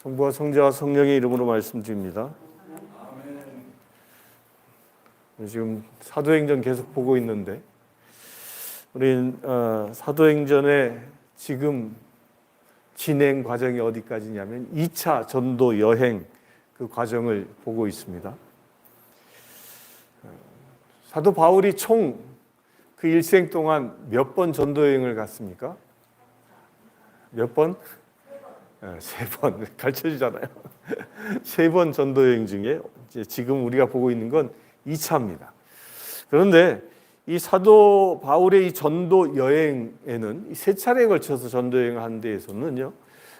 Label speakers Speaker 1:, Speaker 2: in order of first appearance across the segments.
Speaker 1: 성부와 성자와 성령의 이름으로 말씀드립니다. 지금 사도행전 계속 보고 있는데 우리 사도행전의 지금 진행 과정이 어디까지냐면 2차 전도 여행 그 과정을 보고 있습니다. 사도 바울이 총 그 일생 동안 몇 번 전도 여행을 갔습니까? 몇 번? 3번 가르쳐주잖아요. 3번 전도 여행 중에 지금 우리가 보고 있는 건 2차입니다. 그런데 이 사도 바울의 이 전도 여행에는 3차례에 걸쳐서 전도 여행을 하는 데에서는요,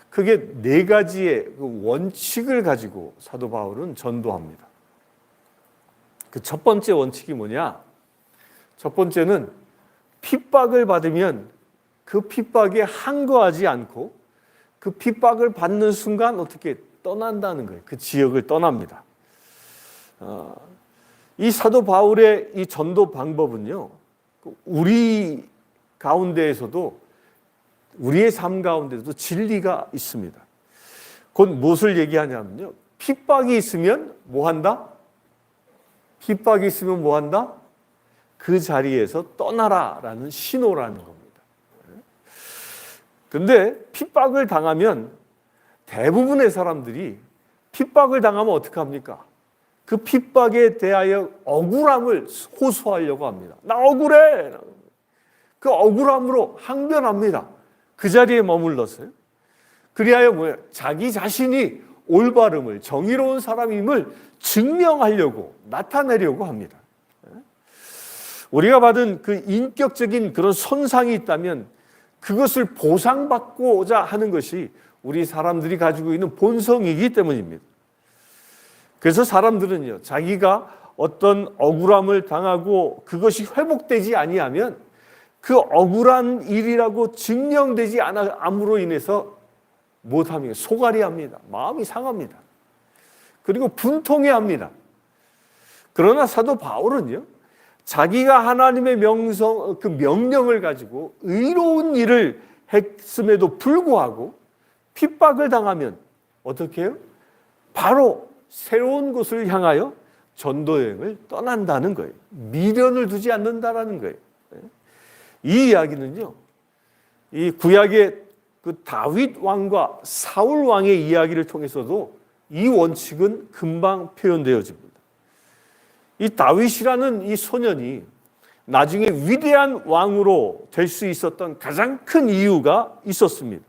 Speaker 1: 크게 4가지의 그 원칙을 가지고 사도 바울은 전도합니다. 그 첫 번째 원칙이 뭐냐? 첫 번째는 핍박을 받으면 그 핍박에 항거하지 않고 그 핍박을 받는 순간 어떻게 떠난다는 거예요. 그 지역을 떠납니다. 이 사도 바울의 이 전도 방법은요, 우리 가운데에서도 우리의 삶 가운데도 진리가 있습니다. 곧 무엇을 얘기하냐면요, 핍박이 있으면 뭐 한다? 핍박이 있으면 뭐 한다? 그 자리에서 떠나라라는 신호라는 겁니다. 그런데 핍박을 당하면 대부분의 사람들이 핍박을 당하면 어떻게 합니까? 그 핍박에 대하여 억울함을 호소하려고 합니다. 나 억울해! 그 억울함으로 항변합니다. 그 자리에 머물렀어요. 그리하여 뭐예요? 자기 자신이 올바름을, 정의로운 사람임을 증명하려고, 나타내려고 합니다. 우리가 받은 그 인격적인 그런 손상이 있다면 그것을 보상받고자 하는 것이 우리 사람들이 가지고 있는 본성이기 때문입니다. 그래서 사람들은요, 자기가 어떤 억울함을 당하고 그것이 회복되지 아니하면 그 억울한 일이라고 증명되지 않음으로 인해서 못합니다. 소갈이합니다. 마음이 상합니다. 그리고 분통해합니다. 그러나 사도 바울은요, 자기가 하나님의 그 명령을 가지고 의로운 일을 했음에도 불구하고 핍박을 당하면 어떻게 해요? 바로 새로운 곳을 향하여 전도여행을 떠난다는 거예요. 미련을 두지 않는다라는 거예요. 이 이야기는요, 이 구약의 그 다윗 왕과 사울 왕의 이야기를 통해서도 이 원칙은 금방 표현되어집니다. 이 다윗이라는 이 소년이 나중에 위대한 왕으로 될 수 있었던 가장 큰 이유가 있었습니다.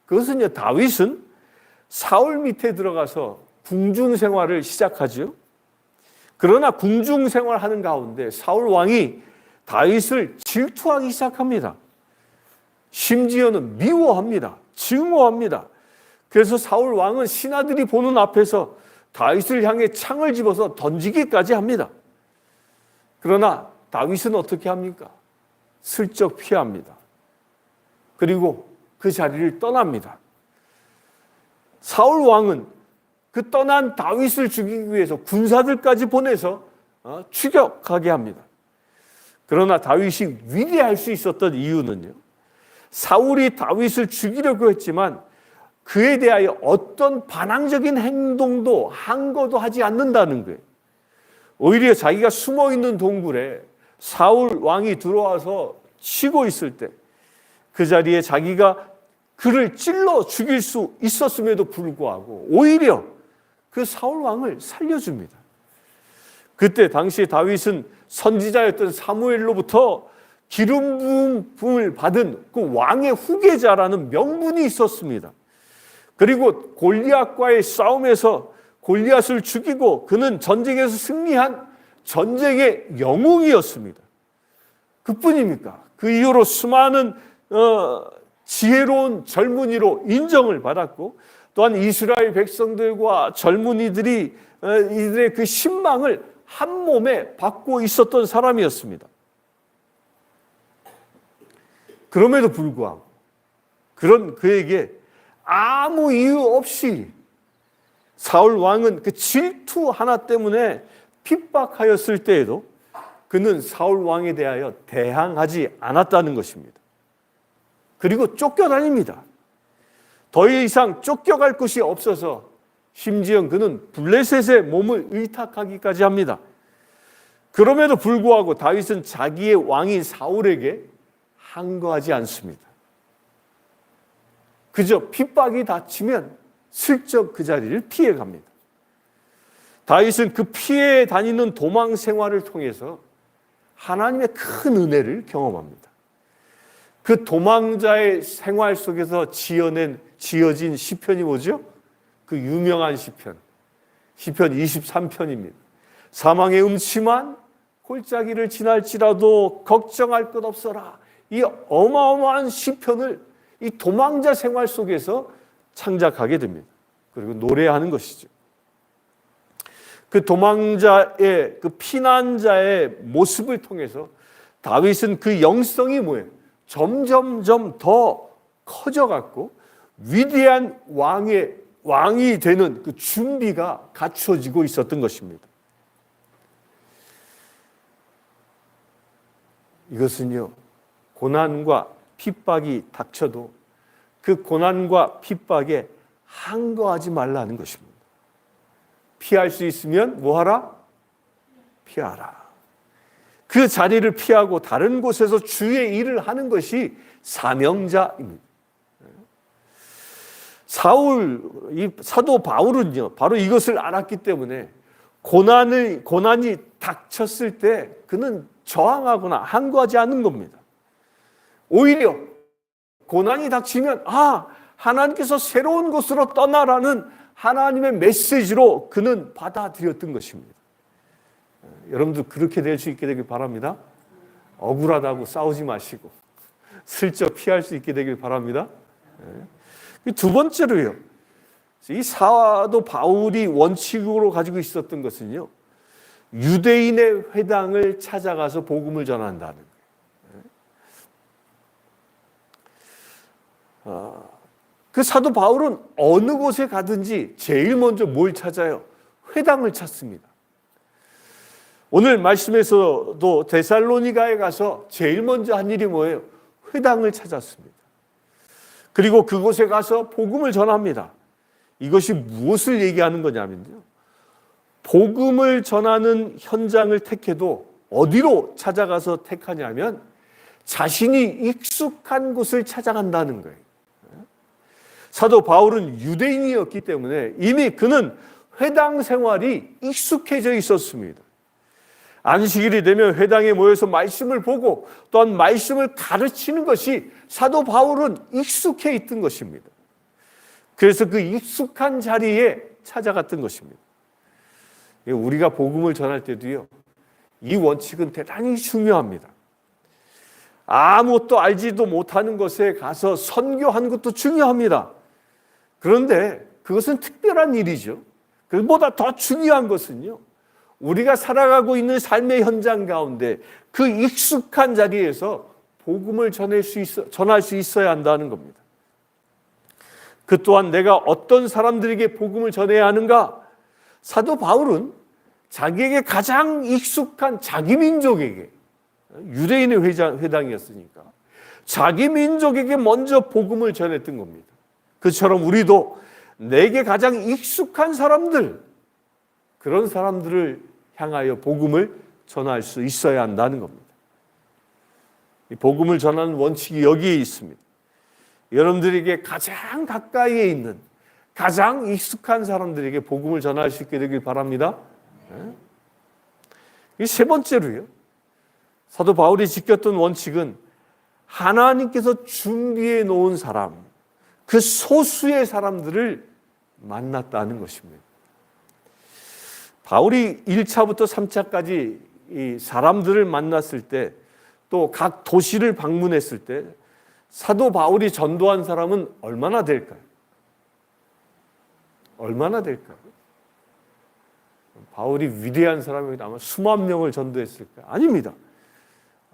Speaker 1: 그것은요, 다윗은 사울 밑에 들어가서 궁중 생활을 시작하죠. 그러나 궁중 생활하는 가운데 사울 왕이 다윗을 질투하기 시작합니다. 심지어는 미워합니다. 증오합니다. 그래서 사울 왕은 신하들이 보는 앞에서 다윗을 향해 창을 집어서 던지기까지 합니다. 그러나 다윗은 어떻게 합니까? 슬쩍 피합니다. 그리고 그 자리를 떠납니다. 사울 왕은 그 떠난 다윗을 죽이기 위해서 군사들까지 보내서 추격하게 합니다. 그러나 다윗이 위대할 수 있었던 이유는요, 사울이 다윗을 죽이려고 했지만 그에 대하여 어떤 반항적인 행동도 항거도 하지 않는다는 거예요. 오히려 자기가 숨어있는 동굴에 사울 왕이 들어와서 쉬고 있을 때 그 자리에 자기가 그를 찔러 죽일 수 있었음에도 불구하고 오히려 그 사울 왕을 살려줍니다. 그때 당시 다윗은 선지자였던 사무엘로부터 기름 부음을 받은 그 왕의 후계자라는 명분이 있었습니다. 그리고 골리앗과의 싸움에서 골리앗을 죽이고 그는 전쟁에서 승리한 전쟁의 영웅이었습니다. 그뿐입니까? 그 이후로 수많은 지혜로운 젊은이로 인정을 받았고 또한 이스라엘 백성들과 젊은이들이 이들의 그 신망을 한 몸에 받고 있었던 사람이었습니다. 그럼에도 불구하고 그런 그에게 아무 이유 없이 사울 왕은 그 질투 하나 때문에 핍박하였을 때에도 그는 사울 왕에 대하여 대항하지 않았다는 것입니다. 그리고 쫓겨다닙니다. 더 이상 쫓겨갈 곳이 없어서 심지어 그는 블레셋의 몸을 의탁하기까지 합니다. 그럼에도 불구하고 다윗은 자기의 왕인 사울에게 항거하지 않습니다. 그저 핍박이 닥치면 슬쩍 그 자리를 피해갑니다. 다윗은 그 피해 다니는 도망 생활을 통해서 하나님의 큰 은혜를 경험합니다. 그 도망자의 생활 속에서 지어진 시편이 뭐죠? 그 유명한 시편 23편입니다. 사망의 음침한 골짜기를 지날지라도 걱정할 것 없어라. 이 어마어마한 시편을 이 도망자 생활 속에서 창작하게 됩니다. 그리고 노래하는 것이죠. 그 도망자의, 그 피난자의 모습을 통해서 다윗은 그 영성이 뭐예요? 점점점 더 커져갔고 위대한 왕이 되는 그 준비가 갖춰지고 있었던 것입니다. 이것은요, 고난과 핍박이 닥쳐도 그 고난과 핍박에 항거하지 말라는 것입니다. 피할 수 있으면 뭐하라? 피하라. 그 자리를 피하고 다른 곳에서 주의 일을 하는 것이 사명자입니다. 이 사도 바울은요, 바로 이것을 알았기 때문에 고난이 닥쳤을 때 그는 저항하거나 항거하지 않는 겁니다. 오히려 고난이 닥치면 하나님께서 새로운 곳으로 떠나라는 하나님의 메시지로 그는 받아들였던 것입니다. 여러분도 그렇게 될 수 있게 되길 바랍니다. 억울하다고 싸우지 마시고 슬쩍 피할 수 있게 되길 바랍니다. 두 번째로요, 이 사도 바울이 원칙으로 가지고 있었던 것은요, 유대인의 회당을 찾아가서 복음을 전한다는 거예요. 그 사도 바울은 어느 곳에 가든지 제일 먼저 뭘 찾아요? 회당을 찾습니다. 오늘 말씀에서도 데살로니가에 가서 제일 먼저 한 일이 뭐예요? 회당을 찾았습니다. 그리고 그곳에 가서 복음을 전합니다. 이것이 무엇을 얘기하는 거냐면요, 복음을 전하는 현장을 택해도 어디로 찾아가서 택하냐면 자신이 익숙한 곳을 찾아간다는 거예요. 사도 바울은 유대인이었기 때문에 이미 그는 회당 생활이 익숙해져 있었습니다. 안식일이 되면 회당에 모여서 말씀을 보고 또한 말씀을 가르치는 것이 사도 바울은 익숙해 있던 것입니다. 그래서 그 익숙한 자리에 찾아갔던 것입니다. 우리가 복음을 전할 때도요, 이 원칙은 대단히 중요합니다. 아무것도 알지도 못하는 곳에 가서 선교하는 것도 중요합니다. 그런데 그것은 특별한 일이죠. 그보다 더 중요한 것은요, 우리가 살아가고 있는 삶의 현장 가운데 그 익숙한 자리에서 복음을 전할 수 있어야 한다는 겁니다. 그 또한 내가 어떤 사람들에게 복음을 전해야 하는가? 사도 바울은 자기에게 가장 익숙한 자기 민족에게, 유대인의 회당이었으니까 자기 민족에게 먼저 복음을 전했던 겁니다. 그처럼 우리도 내게 가장 익숙한 사람들, 그런 사람들을 향하여 복음을 전할 수 있어야 한다는 겁니다. 이 복음을 전하는 원칙이 여기에 있습니다. 여러분들에게 가장 가까이에 있는, 가장 익숙한 사람들에게 복음을 전할 수 있게 되길 바랍니다. 이 세 번째로요, 사도 바울이 지켰던 원칙은 하나님께서 준비해 놓은 사람, 그 소수의 사람들을 만났다는 것입니다. 바울이 1차부터 3차까지 이 사람들을 만났을 때, 또 각 도시를 방문했을 때 사도 바울이 전도한 사람은 얼마나 될까요? 얼마나 될까요? 바울이 위대한 사람이 아마 수만 명을 전도했을까요? 아닙니다.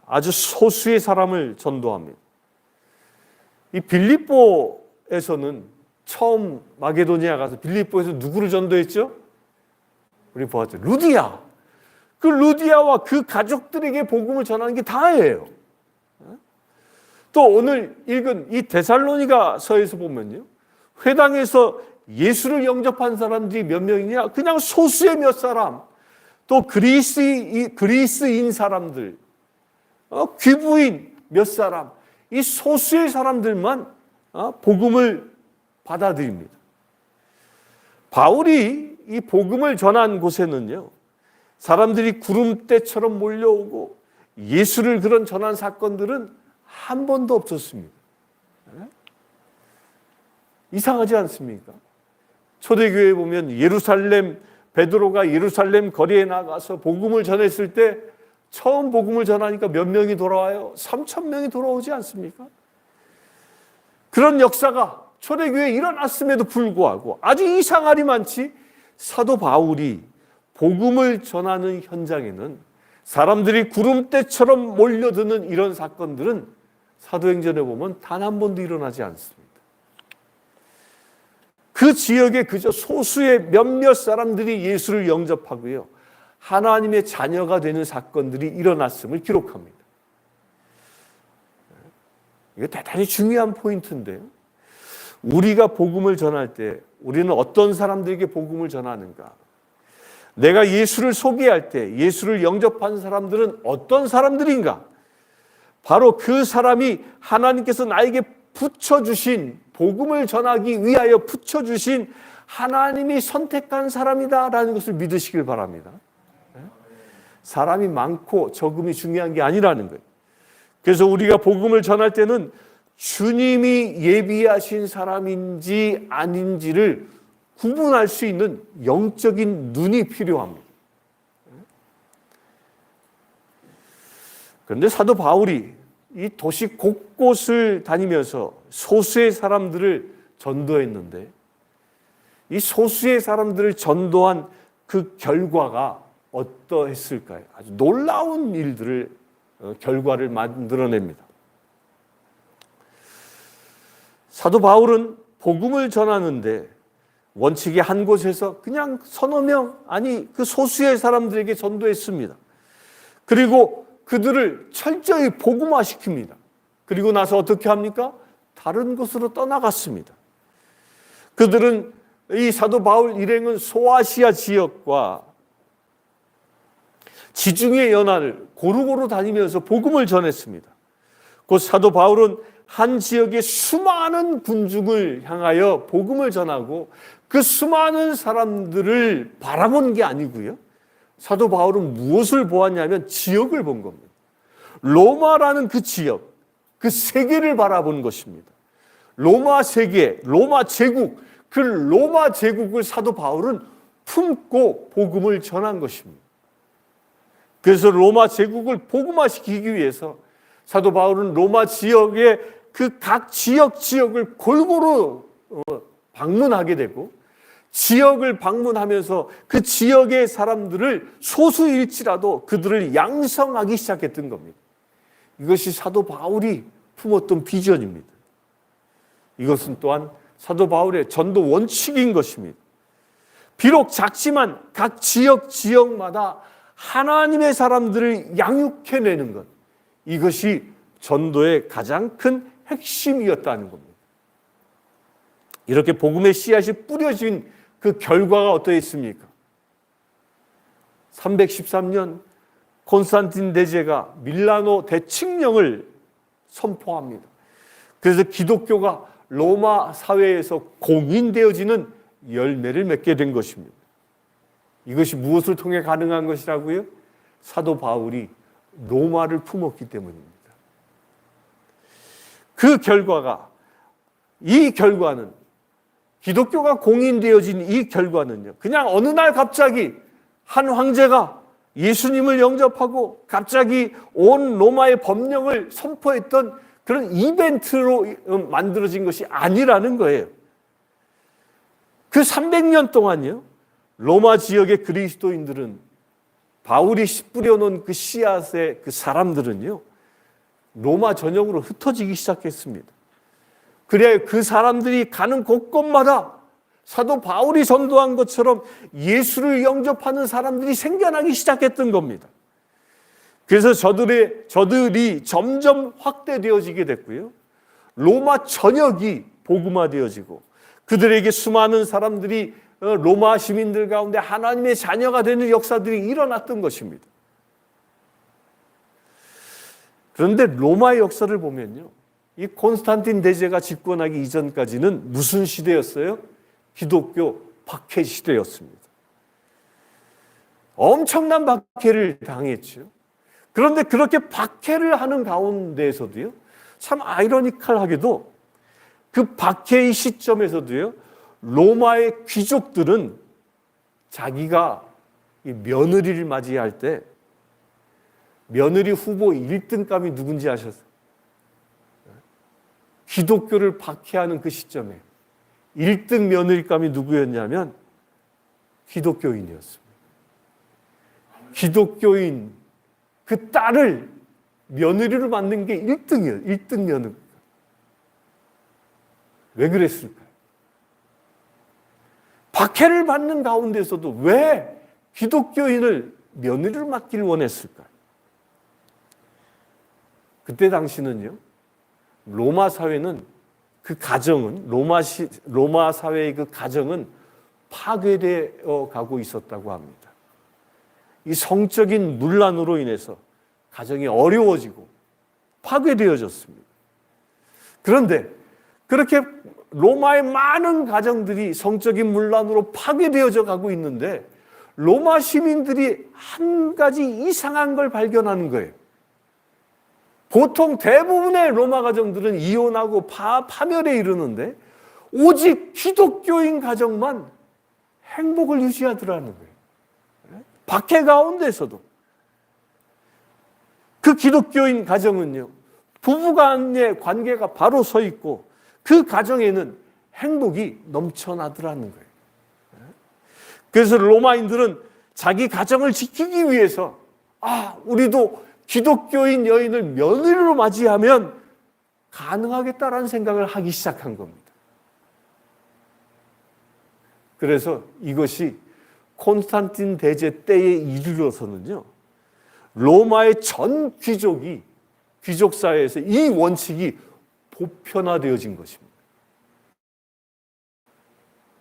Speaker 1: 아주 소수의 사람을 전도합니다. 이 빌립보에서는 처음 마게도니아 가서 빌립보에서 누구를 전도했죠? 우리 보았죠. 루디아. 그 루디아와 그 가족들에게 복음을 전하는 게 다예요. 또 오늘 읽은 이 데살로니가서에서 보면요, 회당에서 예수를 영접한 사람들이 몇 명이냐? 그냥 소수의 몇 사람, 또 그리스인 사람들, 귀부인 몇 사람, 이 소수의 사람들만 복음을 받아들입니다. 바울이 이 복음을 전한 곳에는요, 사람들이 구름대처럼 몰려오고 예수를 그런 전한 사건들은 한 번도 없었습니다. 이상하지 않습니까? 초대교회에 보면 베드로가 예루살렘 거리에 나가서 복음을 전했을 때 처음 복음을 전하니까 몇 명이 돌아와요? 3,000명이 돌아오지 않습니까? 그런 역사가 초대교회에 일어났음에도 불구하고 아주 이상하리 많지 사도 바울이 복음을 전하는 현장에는 사람들이 구름대처럼 몰려드는 이런 사건들은 사도행전에 보면 단 한 번도 일어나지 않습니다. 그 지역에 그저 소수의 몇몇 사람들이 예수를 영접하고요, 하나님의 자녀가 되는 사건들이 일어났음을 기록합니다. 이거 대단히 중요한 포인트인데요. 우리가 복음을 전할 때 우리는 어떤 사람들에게 복음을 전하는가? 내가 예수를 소개할 때 예수를 영접한 사람들은 어떤 사람들인가? 바로 그 사람이 하나님께서 나에게 붙여주신, 복음을 전하기 위하여 붙여주신 하나님이 선택한 사람이다라는 것을 믿으시길 바랍니다. 사람이 많고 적음이 중요한 게 아니라는 거예요. 그래서 우리가 복음을 전할 때는 주님이 예비하신 사람인지 아닌지를 구분할 수 있는 영적인 눈이 필요합니다. 그런데 사도 바울이 이 도시 곳곳을 다니면서 소수의 사람들을 전도했는데 이 소수의 사람들을 전도한 그 결과가 어떠했을까요? 아주 놀라운 결과를 만들어냅니다. 사도 바울은 복음을 전하는데 원칙이 한 곳에서 그냥 서너 명, 아니 그 소수의 사람들에게 전도했습니다. 그리고 그들을 철저히 복음화시킵니다. 그리고 나서 어떻게 합니까? 다른 곳으로 떠나갔습니다. 그들은 이 사도 바울 일행은 소아시아 지역과 지중해 연안을 고루고루 다니면서 복음을 전했습니다. 곧 사도 바울은 한 지역의 수많은 군중을 향하여 복음을 전하고 그 수많은 사람들을 바라본 게 아니고요. 사도 바울은 무엇을 보았냐면 지역을 본 겁니다. 로마라는 그 지역, 그 세계를 바라본 것입니다. 로마 세계, 로마 제국, 그 로마 제국을 사도 바울은 품고 복음을 전한 것입니다. 그래서 로마 제국을 복음화시키기 위해서 사도 바울은 로마 지역의 그 각 지역을 골고루 방문하게 되고 지역을 방문하면서 그 지역의 사람들을 소수일지라도 그들을 양성하기 시작했던 겁니다. 이것이 사도 바울이 품었던 비전입니다. 이것은 또한 사도 바울의 전도 원칙인 것입니다. 비록 작지만 각 지역마다 하나님의 사람들을 양육해내는 것, 이것이 전도의 가장 큰 핵심이었다는 겁니다. 이렇게 복음의 씨앗이 뿌려진 그 결과가 어떠했습니까? 313년 콘스탄틴 대제가 밀라노 대칙령을 선포합니다. 그래서 기독교가 로마 사회에서 공인되어지는 열매를 맺게 된 것입니다. 이것이 무엇을 통해 가능한 것이라고요? 사도 바울이 로마를 품었기 때문입니다. 이 결과는 기독교가 공인되어진 이 결과는요, 그냥 어느 날 갑자기 한 황제가 예수님을 영접하고 갑자기 온 로마의 법령을 선포했던 그런 이벤트로 만들어진 것이 아니라는 거예요. 그 300년 동안요, 로마 지역의 그리스도인들은 바울이 뿌려놓은 그 씨앗의 그 사람들은요, 로마 전역으로 흩어지기 시작했습니다. 그래야 그 사람들이 가는 곳곳마다 사도 바울이 전도한 것처럼 예수를 영접하는 사람들이 생겨나기 시작했던 겁니다. 그래서 저들이 점점 확대되어지게 됐고요. 로마 전역이 복음화되어지고 그들에게 수많은 사람들이 로마 시민들 가운데 하나님의 자녀가 되는 역사들이 일어났던 것입니다. 그런데 로마의 역사를 보면요, 이 콘스탄틴 대제가 집권하기 이전까지는 무슨 시대였어요? 기독교 박해 시대였습니다. 엄청난 박해를 당했죠. 그런데 그렇게 박해를 하는 가운데에서도요, 참 아이러니컬하게도 그 박해의 시점에서도요, 로마의 귀족들은 자기가 이 며느리를 맞이할 때 며느리 후보 1등감이 누군지 아셨어요? 기독교를 박해하는 그 시점에 1등 며느리감이 누구였냐면 기독교인이었습니다. 기독교인 그 딸을 며느리로 만든 게 1등이에요. 1등 며느리. 왜 그랬을까요? 박해를 받는 가운데서도 왜 기독교인을 며느리로 맡기를 원했을까요? 그때 당시는요, 로마 사회는 그 가정은 로마 사회의 그 가정은 파괴되어 가고 있었다고 합니다. 이 성적인 문란으로 인해서 가정이 어려워지고 파괴되어졌습니다. 그런데 그렇게 로마의 많은 가정들이 성적인 문란으로 파괴되어져 가고 있는데 로마 시민들이 한 가지 이상한 걸 발견하는 거예요. 보통 대부분의 로마 가정들은 이혼하고 파멸에 이르는데 오직 기독교인 가정만 행복을 유지하더라는 거예요. 박해 가운데서도. 그 기독교인 가정은요, 부부간의 관계가 바로 서 있고 그 가정에는 행복이 넘쳐나더라는 거예요. 그래서 로마인들은 자기 가정을 지키기 위해서 우리도 기독교인 여인을 며느리로 맞이하면 가능하겠다라는 생각을 하기 시작한 겁니다. 그래서 이것이 콘스탄틴 대제 때에 이르러서는요, 로마의 전 귀족 사회에서 이 원칙이 보편화되어진 것입니다.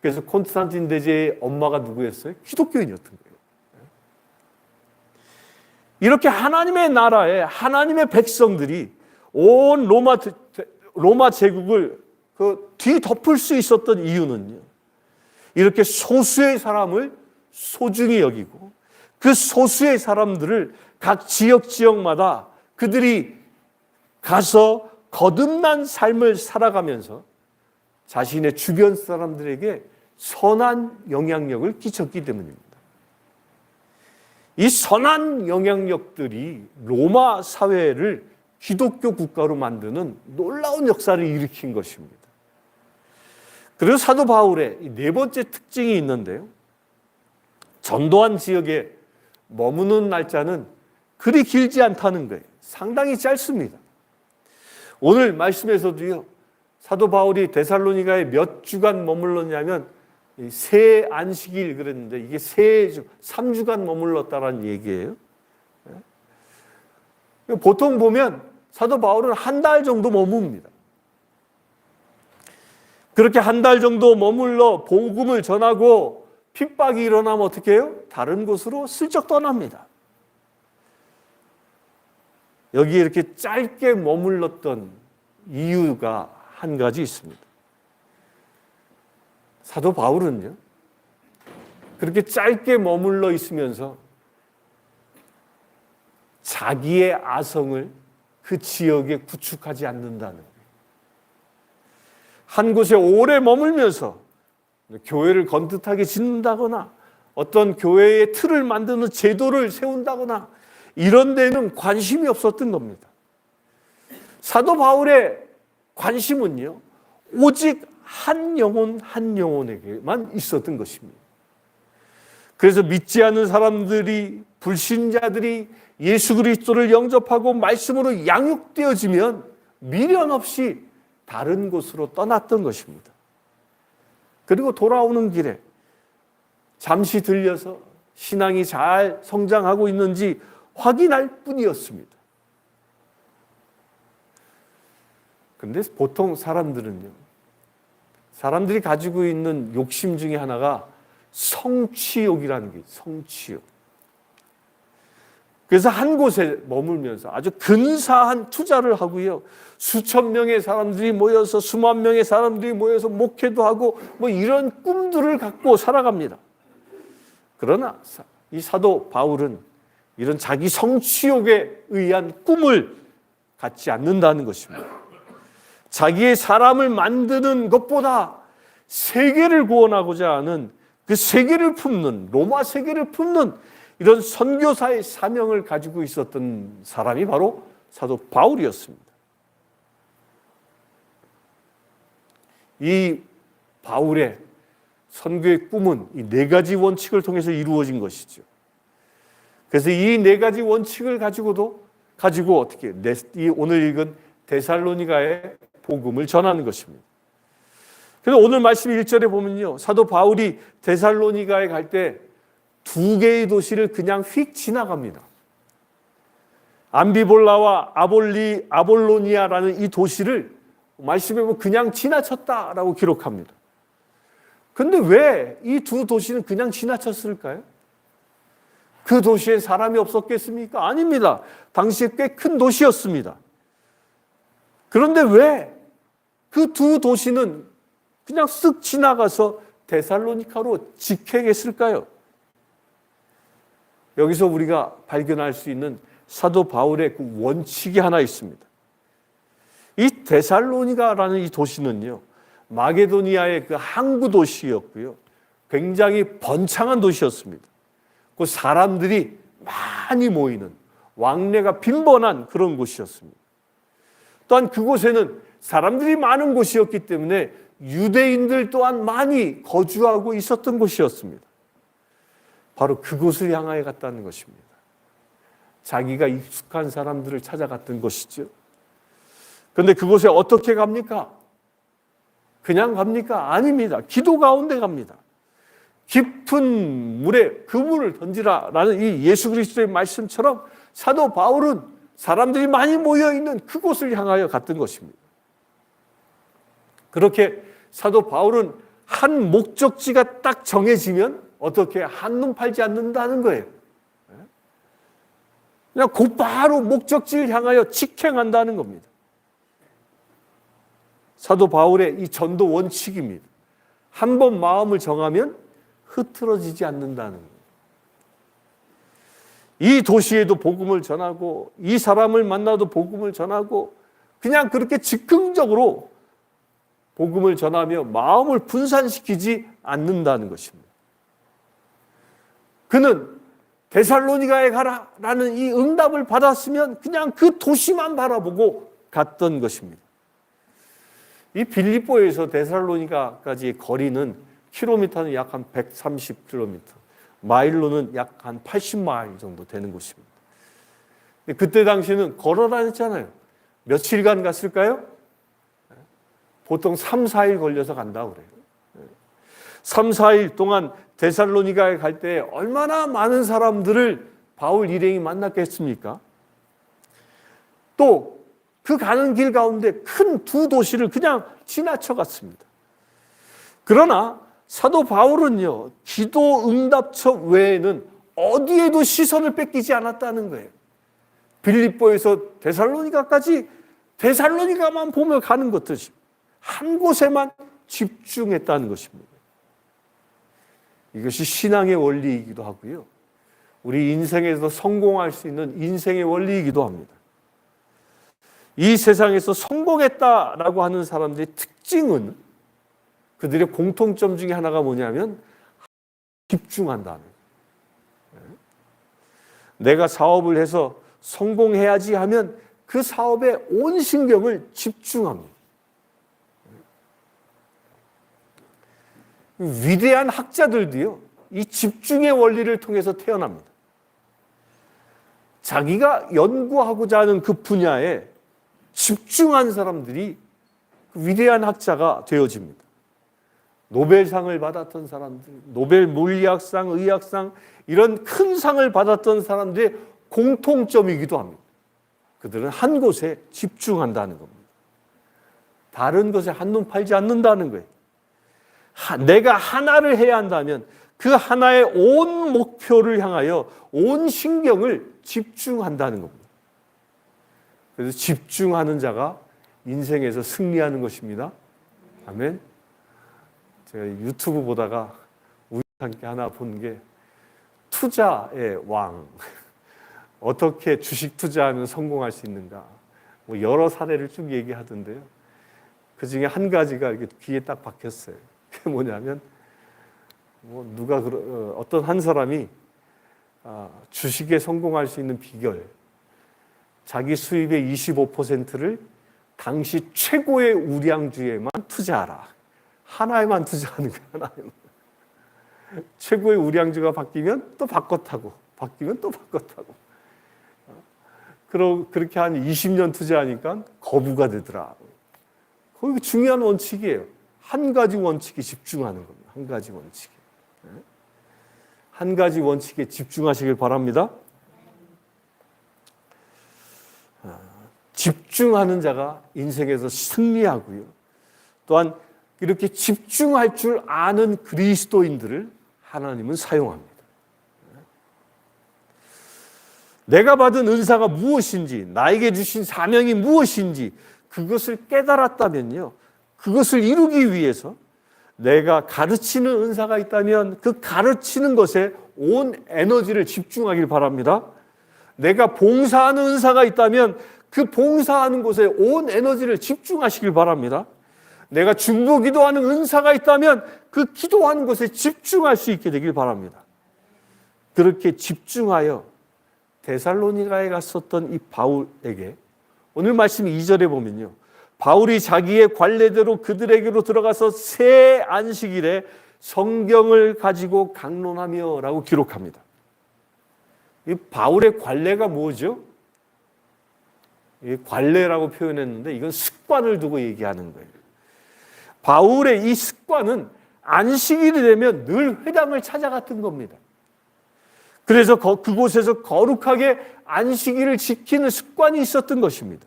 Speaker 1: 그래서 콘스탄틴 대제의 엄마가 누구였어요? 기독교인이었던 거예요. 이렇게 하나님의 나라에 하나님의 백성들이 온 로마 제국을 뒤덮을 수 있었던 이유는요, 이렇게 소수의 사람을 소중히 여기고 그 소수의 사람들을 각 지역마다 그들이 가서 거듭난 삶을 살아가면서 자신의 주변 사람들에게 선한 영향력을 끼쳤기 때문입니다. 이 선한 영향력들이 로마 사회를 기독교 국가로 만드는 놀라운 역사를 일으킨 것입니다. 그리고 사도 바울의 네 번째 특징이 있는데요, 전도한 지역에 머무는 날짜는 그리 길지 않다는 거예요. 상당히 짧습니다. 오늘 말씀에서도요, 사도 바울이 데살로니가에 몇 주간 머물렀냐면 세 안식일 그랬는데 이게 3주간 머물렀다라는 얘기예요. 보통 보면 사도 바울은 한 달 정도 머뭅니다. 그렇게 한 달 정도 머물러 복음을 전하고 핍박이 일어나면 어떻게 해요? 다른 곳으로 슬쩍 떠납니다. 여기 이렇게 짧게 머물렀던 이유가 한 가지 있습니다. 사도 바울은요, 그렇게 짧게 머물러 있으면서 자기의 아성을 그 지역에 구축하지 않는다는 거예요. 한 곳에 오래 머물면서 교회를 건듯하게 짓는다거나 어떤 교회의 틀을 만드는 제도를 세운다거나 이런 데는 관심이 없었던 겁니다. 사도 바울의 관심은요, 오직 한 영혼에게만 있었던 것입니다. 그래서 믿지 않는 사람들이, 불신자들이 예수 그리스도를 영접하고 말씀으로 양육되어지면 미련 없이 다른 곳으로 떠났던 것입니다. 그리고 돌아오는 길에 잠시 들려서 신앙이 잘 성장하고 있는지 확인할 뿐이었습니다. 그런데 보통 사람들은요, 사람들이 가지고 있는 욕심 중에 하나가 성취욕이라는 게 있어요. 성취욕. 그래서 한 곳에 머물면서 아주 근사한 투자를 하고요. 수천 명의 사람들이 모여서 수만 명의 사람들이 모여서 목회도 하고 뭐 이런 꿈들을 갖고 살아갑니다. 그러나 이 사도 바울은 이런 자기 성취욕에 의한 꿈을 갖지 않는다는 것입니다. 자기의 사람을 만드는 것보다 세계를 구원하고자 하는 그 세계를 품는, 로마 세계를 품는 이런 선교사의 사명을 가지고 있었던 사람이 바로 사도 바울이었습니다. 이 바울의 선교의 꿈은 이 네 가지 원칙을 통해서 이루어진 것이죠. 그래서 이 네 가지 원칙을 가지고 어떻게 오늘 읽은 데살로니가의 복음을 전하는 것입니다. 그래서 오늘 말씀 1절에 보면요, 사도 바울이 데살로니가에 갈 때 두 개의 도시를 그냥 휙 지나갑니다. 암비볼라와 아볼로니아라는 이 도시를 말씀에 보면 그냥 지나쳤다라고 기록합니다. 그런데 왜 이 두 도시는 그냥 지나쳤을까요? 그 도시에 사람이 없었겠습니까? 아닙니다. 당시에 꽤 큰 도시였습니다. 그런데 왜 그 두 도시는 그냥 쓱 지나가서 데살로니카로 직행했을까요? 여기서 우리가 발견할 수 있는 사도 바울의 그 원칙이 하나 있습니다. 이 데살로니가라는 이 도시는요, 마게도니아의 그 항구 도시였고요, 굉장히 번창한 도시였습니다. 그 사람들이 많이 모이는 왕래가 빈번한 그런 곳이었습니다. 또한 그곳에는 사람들이 많은 곳이었기 때문에 유대인들 또한 많이 거주하고 있었던 곳이었습니다. 바로 그곳을 향하여 갔다는 것입니다. 자기가 익숙한 사람들을 찾아갔던 것이죠. 그런데 그곳에 어떻게 갑니까? 그냥 갑니까? 아닙니다. 기도 가운데 갑니다. 깊은 물에 그물을 던지라라는 이 예수 그리스도의 말씀처럼 사도 바울은 사람들이 많이 모여있는 그곳을 향하여 갔던 것입니다. 그렇게 사도 바울은 한 목적지가 딱 정해지면 어떻게 한눈 팔지 않는다는 거예요. 그냥 곧바로 목적지를 향하여 직행한다는 겁니다. 사도 바울의 이 전도 원칙입니다. 한 번 마음을 정하면 흐트러지지 않는다는 거예요. 이 도시에도 복음을 전하고 이 사람을 만나도 복음을 전하고 그냥 그렇게 즉흥적으로 복음을 전하며 마음을 분산시키지 않는다는 것입니다. 그는 데살로니가에 가라라는 이 응답을 받았으면 그냥 그 도시만 바라보고 갔던 것입니다. 이 빌립보에서 데살로니가까지의 거리는 킬로미터는 약 한 130km, 마일로는 약 한 80마일 정도 되는 곳입니다. 그때 당시에는 걸어 다녔잖아요. 며칠간 갔을까요? 보통 3, 4일 걸려서 간다고 그래요. 3, 4일 동안 데살로니가에 갈 때 얼마나 많은 사람들을 바울 일행이 만났겠습니까? 또 그 가는 길 가운데 큰 두 도시를 그냥 지나쳐 갔습니다. 그러나 사도 바울은요, 기도 응답처 외에는 어디에도 시선을 뺏기지 않았다는 거예요. 빌립보에서 데살로니가까지 데살로니가만 보며 가는 것듯이 한 곳에만 집중했다는 것입니다. 이것이 신앙의 원리이기도 하고요, 우리 인생에서 성공할 수 있는 인생의 원리이기도 합니다. 이 세상에서 성공했다라고 하는 사람들의 특징은, 그들의 공통점 중에 하나가 뭐냐면 집중한다는 거예요. 내가 사업을 해서 성공해야지 하면 그 사업에 온 신경을 집중합니다. 위대한 학자들도요, 이 집중의 원리를 통해서 태어납니다. 자기가 연구하고자 하는 그 분야에 집중한 사람들이 그 위대한 학자가 되어집니다. 노벨상을 받았던 사람들, 노벨 물리학상, 의학상, 이런 큰 상을 받았던 사람들의 공통점이기도 합니다. 그들은 한 곳에 집중한다는 겁니다. 다른 것에 한눈 팔지 않는다는 거예요. 내가 하나를 해야 한다면 그 하나의 온 목표를 향하여 온 신경을 집중한다는 겁니다. 그래서 집중하는 자가 인생에서 승리하는 것입니다. 아멘. 제가 유튜브 보다가 우연찮게 하나 본 게 투자의 왕, 어떻게 주식 투자하면 성공할 수 있는가, 뭐 여러 사례를 쭉 얘기하던데요. 그 중에 한 가지가 이렇게 귀에 딱 박혔어요. 그게 뭐냐면 어떤 한 사람이 주식에 성공할 수 있는 비결, 자기 수입의 25%를 당시 최고의 우량주에만 투자하라. 하나에만 투자하는 거야. 하나에만. 최고의 우량주가 바뀌면 또 바꿔 타고, 바뀌면 또 바꿔 타고. 그렇게 한 20년 투자하니까 거부가 되더라. 거기 중요한 원칙이에요. 한 가지 원칙에 집중하는 겁니다. 한 가지 원칙에. 한 가지 원칙에 집중하시길 바랍니다. 집중하는 자가 인생에서 승리하고요. 또한 이렇게 집중할 줄 아는 그리스도인들을 하나님은 사용합니다. 내가 받은 은사가 무엇인지, 나에게 주신 사명이 무엇인지 그것을 깨달았다면요, 그것을 이루기 위해서 내가 가르치는 은사가 있다면 그 가르치는 것에 온 에너지를 집중하길 바랍니다. 내가 봉사하는 은사가 있다면 그 봉사하는 곳에 온 에너지를 집중하시길 바랍니다. 내가 중보 기도하는 은사가 있다면 그 기도하는 것에 집중할 수 있게 되길 바랍니다. 그렇게 집중하여 데살로니가에 갔었던 이 바울에게 오늘 말씀 2절에 보면요, 바울이 자기의 관례대로 그들에게로 들어가서 새 안식일에 성경을 가지고 강론하며 라고 기록합니다. 이 바울의 관례가 뭐죠? 이 관례라고 표현했는데 이건 습관을 두고 얘기하는 거예요. 바울의 이 습관은 안식일이 되면 늘 회당을 찾아갔던 겁니다. 그래서 그곳에서 거룩하게 안식일을 지키는 습관이 있었던 것입니다.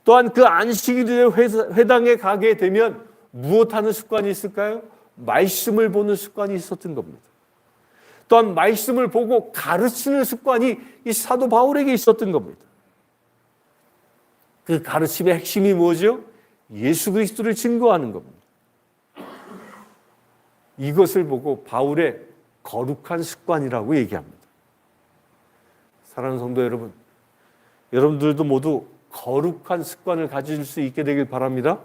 Speaker 1: 또한 그 안식일에 회당에 가게 되면 무엇하는 습관이 있을까요? 말씀을 보는 습관이 있었던 겁니다. 또한 말씀을 보고 가르치는 습관이 이 사도 바울에게 있었던 겁니다. 그 가르침의 핵심이 뭐죠? 예수 그리스도를 증거하는 겁니다. 이것을 보고 바울의 거룩한 습관이라고 얘기합니다. 사랑하는 성도 여러분, 여러분들도 모두 거룩한 습관을 가질 수 있게 되길 바랍니다.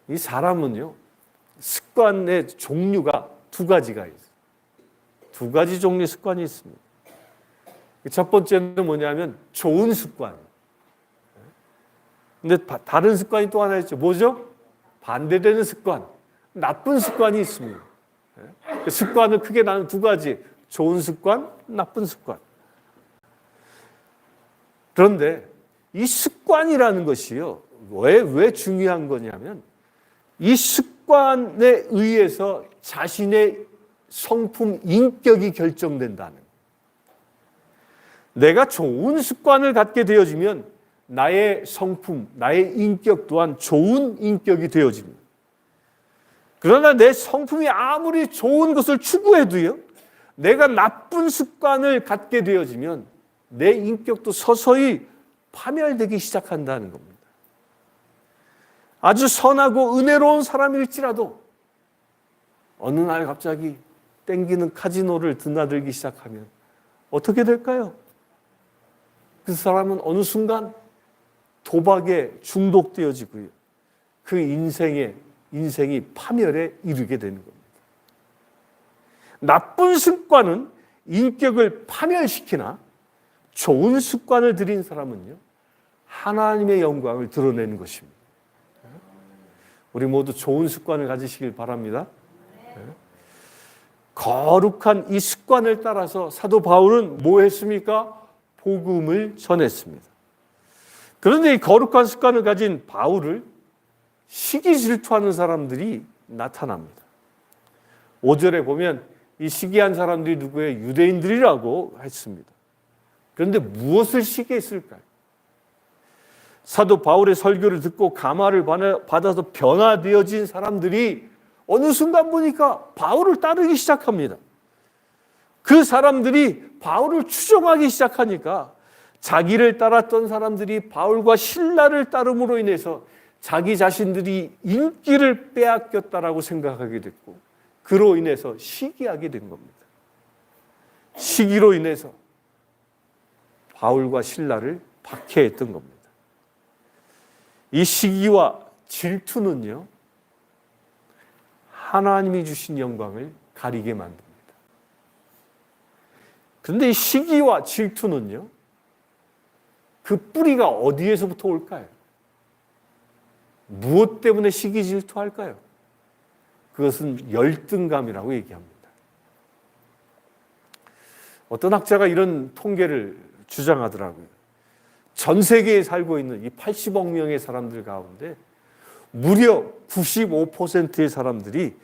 Speaker 1: 이 사람은요, 습관의 종류가 두 가지가 있어요. 두 가지 종류의 습관이 있습니다. 첫 번째는 뭐냐면 좋은 습관. 근데 다른 습관이 또 하나 있죠. 뭐죠? 반대되는 습관. 나쁜 습관이 있습니다. 습관을 크게 나눈 두 가지. 좋은 습관, 나쁜 습관. 그런데 이 습관이라는 것이요, 왜 중요한 거냐면 이 습관에 의해서 자신의 성품, 인격이 결정된다는 거예요. 내가 좋은 습관을 갖게 되어지면 나의 성품, 나의 인격 또한 좋은 인격이 되어집니다. 그러나 내 성품이 아무리 좋은 것을 추구해도요, 내가 나쁜 습관을 갖게 되어지면 내 인격도 서서히 파멸되기 시작한다는 겁니다. 아주 선하고 은혜로운 사람일지라도 어느 날 갑자기 땡기는 카지노를 드나들기 시작하면 어떻게 될까요? 그 사람은 어느 순간 도박에 중독되어지고요, 그 인생이 파멸에 이르게 되는 겁니다. 나쁜 습관은 인격을 파멸시키나 좋은 습관을 들인 사람은요, 하나님의 영광을 드러내는 것입니다. 우리 모두 좋은 습관을 가지시길 바랍니다. 거룩한 이 습관을 따라서 사도 바울은 뭐 했습니까? 복음을 전했습니다. 그런데 이 거룩한 습관을 가진 바울을 시기 질투하는 사람들이 나타납니다. 5절에 보면 이 시기한 사람들이 누구예요? 유대인들이라고 했습니다. 그런데 무엇을 시기했을까요? 사도 바울의 설교를 듣고 감화를 받아서 변화되어진 사람들이 어느 순간 보니까 바울을 따르기 시작합니다. 그 사람들이 바울을 추종하기 시작하니까 자기를 따랐던 사람들이 바울과 신라를 따름으로 인해서 자기 자신들이 인기를 빼앗겼다라고 생각하게 됐고, 그로 인해서 시기하게 된 겁니다. 시기로 인해서 바울과 신라를 박해했던 겁니다. 이 시기와 질투는요, 하나님이 주신 영광을 가리게 만듭니다. 그런데 이 시기와 질투는요, 그 뿌리가 어디에서부터 올까요? 무엇 때문에 시기 질투할까요? 그것은 열등감이라고 얘기합니다. 어떤 학자가 이런 통계를 주장하더라고요. 전 세계에 살고 있는 이 80억 명의 사람들 가운데 무려 95%의 사람들이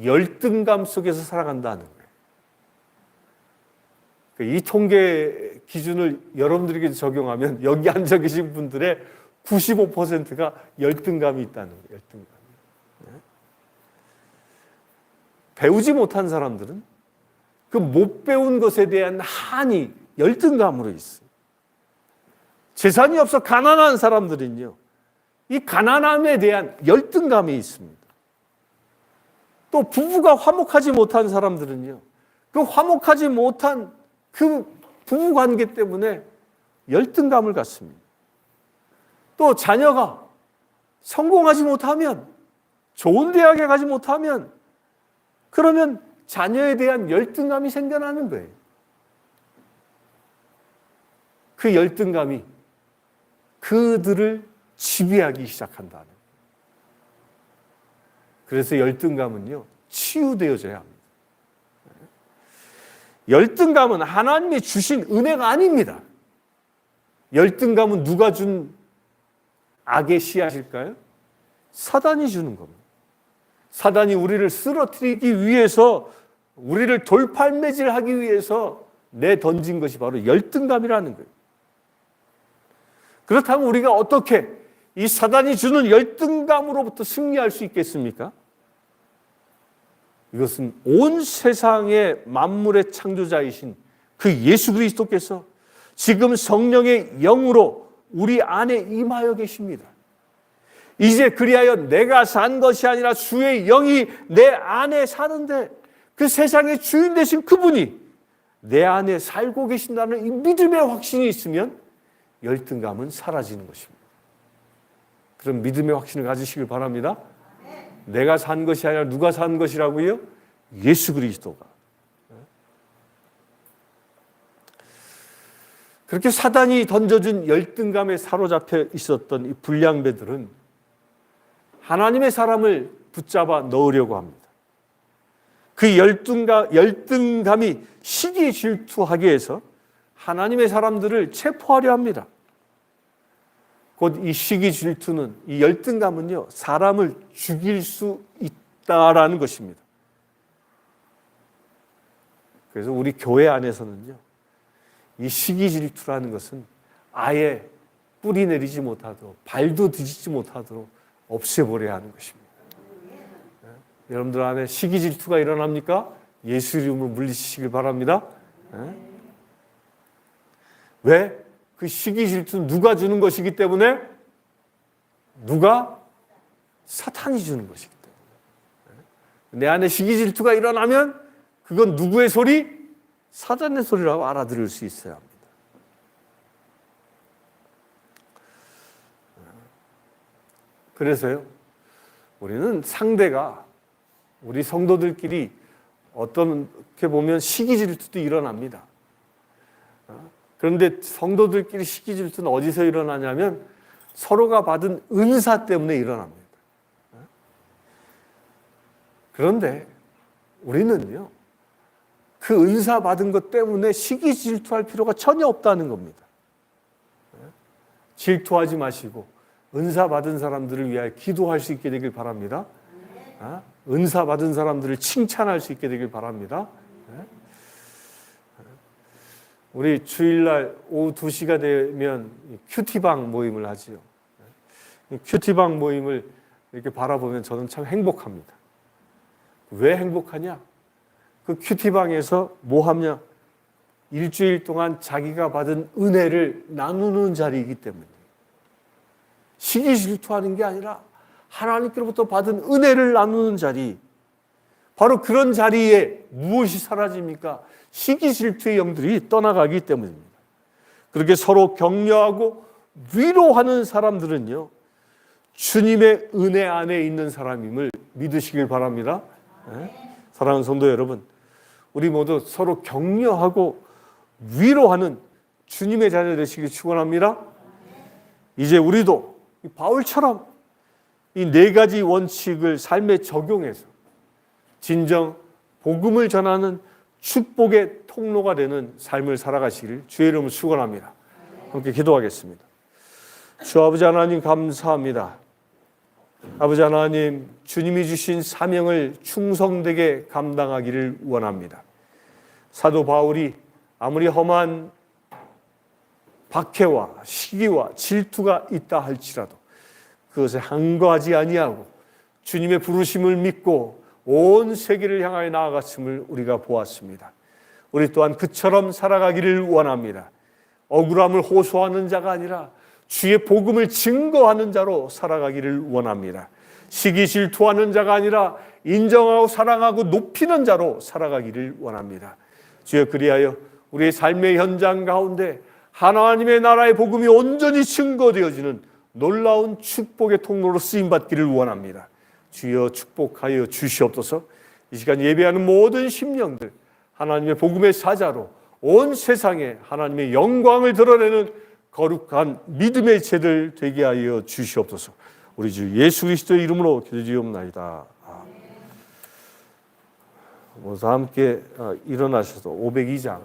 Speaker 1: 열등감 속에서 살아간다는 거예요. 이 통계 기준을 여러분들에게 적용하면 여기 앉아 계신 분들의 95%가 열등감이 있다는 거예요. 열등감. 배우지 못한 사람들은 그 못 배운 것에 대한 한이 열등감으로 있어요. 재산이 없어 가난한 사람들은요, 이 가난함에 대한 열등감이 있습니다. 또 부부가 화목하지 못한 사람들은요, 그 화목하지 못한 그 부부 관계 때문에 열등감을 갖습니다. 또 자녀가 성공하지 못하면, 좋은 대학에 가지 못하면, 그러면 자녀에 대한 열등감이 생겨나는 거예요. 그 열등감이 그들을 지배하기 시작한다는 거예요. 그래서 열등감은요, 치유되어져야 합니다. 열등감은 하나님이 주신 은혜가 아닙니다. 열등감은 누가 준 악의 씨앗일까요? 사단이 주는 겁니다. 사단이 우리를 쓰러뜨리기 위해서, 우리를 돌팔매질하기 위해서 내던진 것이 바로 열등감이라는 거예요. 그렇다면 우리가 어떻게 이 사단이 주는 열등감으로부터 승리할 수 있겠습니까? 이것은 온 세상의 만물의 창조자이신 그 예수 그리스도께서 지금 성령의 영으로 우리 안에 임하여 계십니다. 이제 그리하여 내가 산 것이 아니라 주의 영이 내 안에 사는데, 그 세상의 주인 되신 그분이 내 안에 살고 계신다는 이 믿음의 확신이 있으면 열등감은 사라지는 것입니다. 그런 믿음의 확신을 가지시길 바랍니다. 내가 산 것이 아니라 누가 산 것이라고요? 예수 그리스도가. 그렇게 사단이 던져준 열등감에 사로잡혀 있었던 이 불량배들은 하나님의 사람을 붙잡아 넣으려고 합니다. 그 열등감이 시기 질투하게 해서 하나님의 사람들을 체포하려 합니다. 곧 이 시기 질투는, 이 열등감은요, 사람을 죽일 수 있다라는 것입니다. 그래서 우리 교회 안에서는요, 이 시기 질투라는 것은 아예 뿌리 내리지 못하도록, 발도 디디지 못하도록 없애버려야 하는 것입니다. 네? 여러분들 안에 시기 질투가 일어납니까? 예수 이름으로 물리치시길 바랍니다. 네? 왜? 그 시기 질투는 누가 주는 것이기 때문에, 사탄이 주는 것이기 때문에. 내 안에 시기 질투가 일어나면 그건 누구의 소리? 사탄의 소리라고 알아들을 수 있어야 합니다. 그래서요, 우리는 상대가, 우리 성도들끼리 어떻게 보면 시기 질투도 일어납니다. 그런데 성도들끼리 시기 질투는 어디서 일어나냐면 서로가 받은 은사 때문에 일어납니다. 그런데 우리는요, 그 은사 받은 것 때문에 시기 질투할 필요가 전혀 없다는 겁니다. 질투하지 마시고 은사 받은 사람들을 위하여 기도할 수 있게 되길 바랍니다. 은사 받은 사람들을 칭찬할 수 있게 되길 바랍니다. 우리 주일날 오후 2시가 되면 큐티방 모임을 하지요. 큐티방 모임을 이렇게 바라보면 저는 참 행복합니다. 왜 행복하냐? 그 큐티방에서 뭐 하냐? 일주일 동안 자기가 받은 은혜를 나누는 자리이기 때문에 시기 질투하는 게 아니라 하나님께로부터 받은 은혜를 나누는 자리, 바로 그런 자리에 무엇이 사라집니까? 시기 질투의 영들이 떠나가기 때문입니다. 그렇게 서로 격려하고 위로하는 사람들은요, 주님의 은혜 안에 있는 사람임을 믿으시길 바랍니다. 네? 사랑하는 성도 여러분, 우리 모두 서로 격려하고 위로하는 주님의 자녀 되시길 축원합니다. 이제 우리도 바울처럼 이 네 가지 원칙을 삶에 적용해서 진정 복음을 전하는 축복의 통로가 되는 삶을 살아가시기를 주의 이름으로 축원합니다. 함께 기도하겠습니다. 주 아버지 하나님 감사합니다. 아버지 하나님, 주님이 주신 사명을 충성되게 감당하기를 원합니다. 사도 바울이 아무리 험한 박해와 시기와 질투가 있다 할지라도 그것에 항거하지 아니하고 주님의 부르심을 믿고 온 세계를 향하여 나아갔음을 우리가 보았습니다. 우리 또한 그처럼 살아가기를 원합니다. 억울함을 호소하는 자가 아니라 주의 복음을 증거하는 자로 살아가기를 원합니다. 시기 질투하는 자가 아니라 인정하고 사랑하고 높이는 자로 살아가기를 원합니다. 주여, 그리하여 우리의 삶의 현장 가운데 하나님의 나라의 복음이 온전히 증거되어지는 놀라운 축복의 통로로 쓰임받기를 원합니다. 주여, 축복하여 주시옵소서. 이 시간 예배하는 모든 심령들 하나님의 복음의 사자로 온 세상에 하나님의 영광을 드러내는 거룩한 믿음의 제들 되게 하여 주시옵소서. 우리 주 예수 그리스도의 이름으로 기도드리옵나이다. 모두 함께 일어나셔서 502장